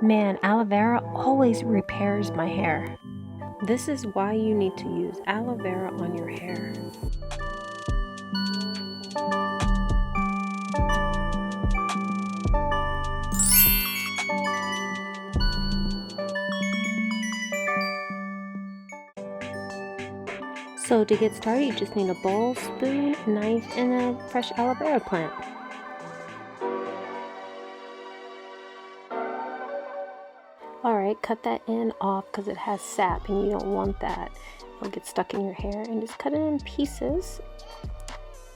Man, aloe vera always repairs my hair. This is why you need to use aloe vera on your hair. So to get started, you just need a bowl, spoon, knife, and a fresh aloe vera plant. Alright, cut that end off because it has sap and you don't want that. It'll get stuck in your hair, and just cut it in pieces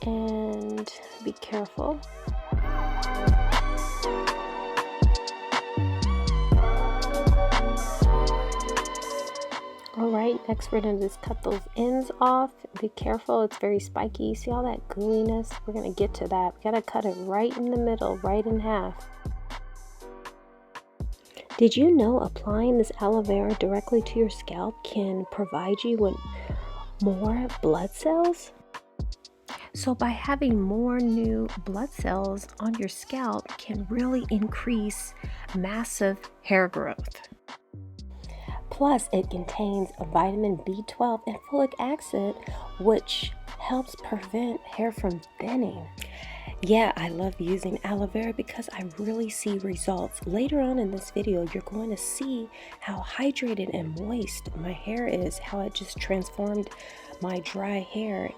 and be careful. Alright, next we're going to just cut those ends off. Be careful, it's very spiky. See all that gooiness? We're going to get to that. We got to cut it right in the middle, right in half. Did you know applying this aloe vera directly to your scalp can provide you with more blood cells? So by having more new blood cells on your scalp can really increase massive hair growth. Plus, it contains vitamin B12 and folic acid, which helps prevent hair from thinning. Yeah, I love using aloe vera because I really see results. Later on in this video, you're going to see how hydrated and moist my hair is, how it just transformed my dry hair,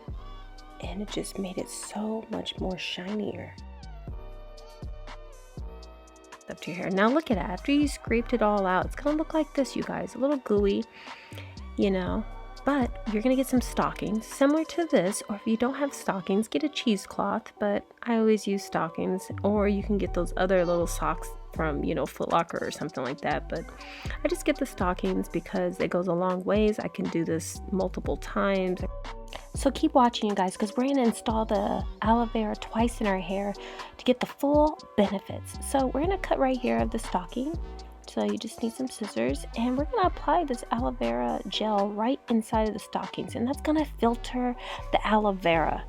and it just made it so much more shinier. Up to your hair. Now look at it. After you scraped it all out, it's gonna look like this, you guys. A little gooey, you know. But you're gonna get some stockings similar to this, or if you don't have stockings, get a cheesecloth. But I always use stockings, or you can get those other little socks from, you know, Foot Locker or something like that. But I just get the stockings because it goes a long ways. I can do this multiple times. So keep watching, you guys, because we're going to install the aloe vera twice in our hair to get the full benefits. So we're going to cut right here of the stocking. So you just need some scissors, and we're going to apply this aloe vera gel right inside of the stockings, and that's going to filter the aloe vera,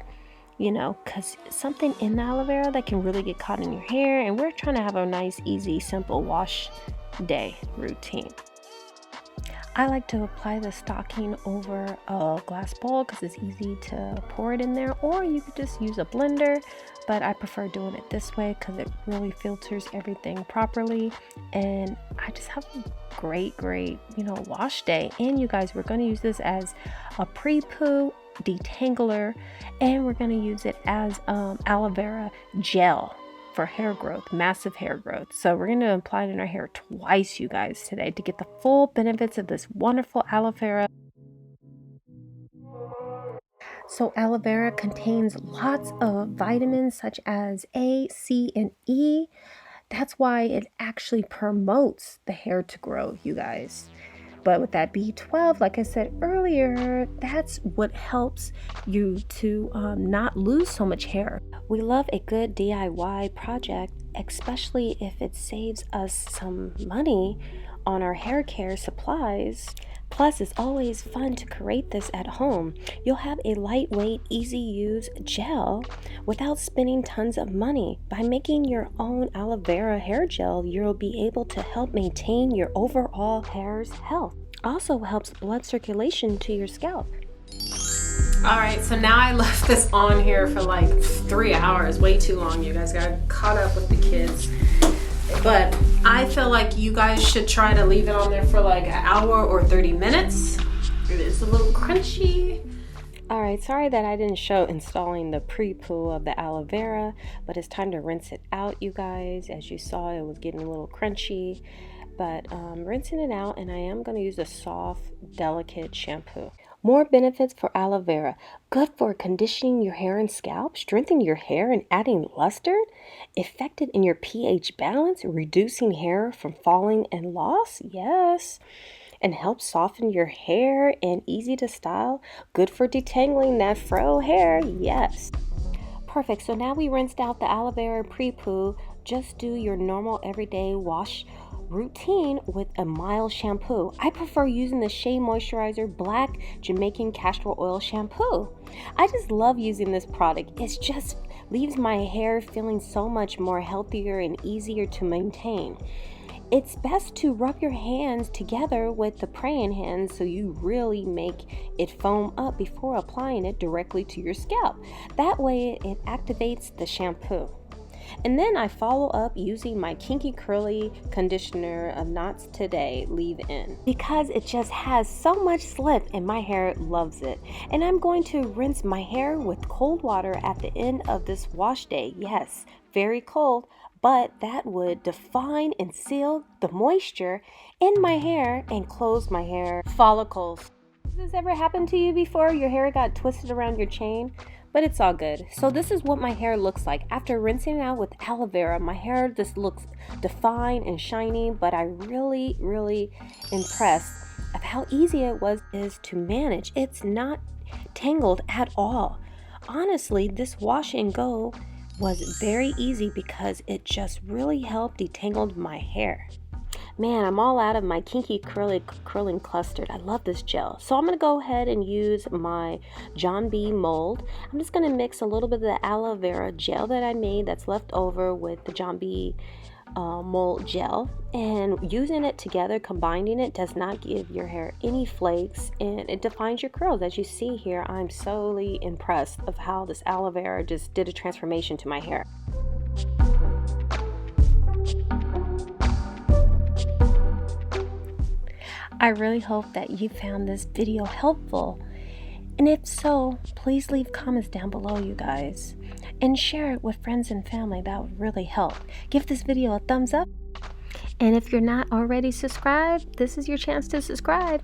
you know, because something in the aloe vera that can really get caught in your hair, and we're trying to have a nice, easy, simple wash day routine. I like to apply the stocking over a glass bowl because it's easy to pour it in there, or you could just use a blender, but I prefer doing it this way because it really filters everything properly, and I just have a great, you know, wash day. And you guys, we're going to use this as a pre-poo detangler, and we're going to use it as aloe vera gel for hair growth, massive hair growth. So we're going to apply it in our hair twice, you guys, today to get the full benefits of this wonderful aloe vera. So aloe vera contains lots of vitamins such as A, C, and E. That's why it actually promotes the hair to grow, you guys. But with that B12, like I said earlier, that's what helps you to not lose so much hair. We love a good DIY project, especially if it saves us some money on our hair care supplies. Plus, it's always fun to create this at home. You'll have a lightweight, easy use gel without spending tons of money. By making your own aloe vera hair gel, you'll be able to help maintain your overall hair's health. Also helps blood circulation to your scalp. Alright, so now I left this on here for like 3 hours, way too long. You guys got caught up with the kids. But I feel like you guys should try to leave it on there for like an hour or 30 minutes. It is a little crunchy. Alright, sorry that I didn't show installing the pre-poo of the aloe vera, but it's time to rinse it out, you guys. As you saw, it was getting a little crunchy. But rinsing it out, and I am going to use a soft, delicate shampoo. More benefits for aloe vera. Good for conditioning your hair and scalp, strengthening your hair and adding luster, effective in your pH balance, reducing hair from falling and loss, yes, and helps soften your hair and easy to style. Good for detangling that fro hair, yes. Perfect, so now we rinsed out the aloe vera pre-poo. Just do your normal everyday wash routine with a mild shampoo. I prefer using the Shea Moisturizer Black Jamaican Castor Oil Shampoo. I just love using this product. It just leaves my hair feeling so much more healthier and easier to maintain. It's best to rub your hands together with the praying hands so you really make it foam up before applying it directly to your scalp. That way it activates the shampoo. And then I follow up using my Kinky Curly conditioner of Knots Today leave-in because it just has so much slip and my hair loves it. And I'm going to rinse my hair with cold water at the end of this wash day. Yes, very cold, but that would define and seal the moisture in my hair and close my hair follicles. Has this ever happened to you before? Your hair got twisted around your chain? But it's all good. So this is what my hair looks like. After rinsing it out with aloe vera, my hair just looks defined and shiny, but I really impressed of how easy it is to manage. It's not tangled at all. Honestly, this wash and go was very easy because it just really helped detangle my hair. Man, I'm all out of my Kinky Curling Clustered. I love this gel. So I'm going to go ahead and use my John B mold. I'm just going to mix a little bit of the aloe vera gel that I made that's left over with the John B mold gel. And using it together, combining it, does not give your hair any flakes and it defines your curls. As you see here, I'm solely impressed of how this aloe vera just did a transformation to my hair. I really hope that you found this video helpful. And if so, please leave comments down below, you guys. And share it with friends and family. That would really help. Give this video a thumbs up. And if you're not already subscribed, this is your chance to subscribe.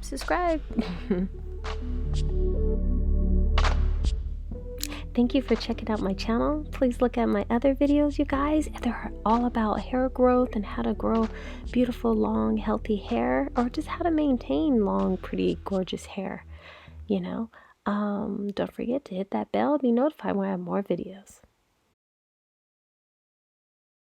Thank you for checking out my channel. Please look at my other videos, you guys. They're all about hair growth and how to grow beautiful, long, healthy hair, or just how to maintain long, pretty, gorgeous hair, you know. Don't forget to hit that bell to be notified when I have more videos.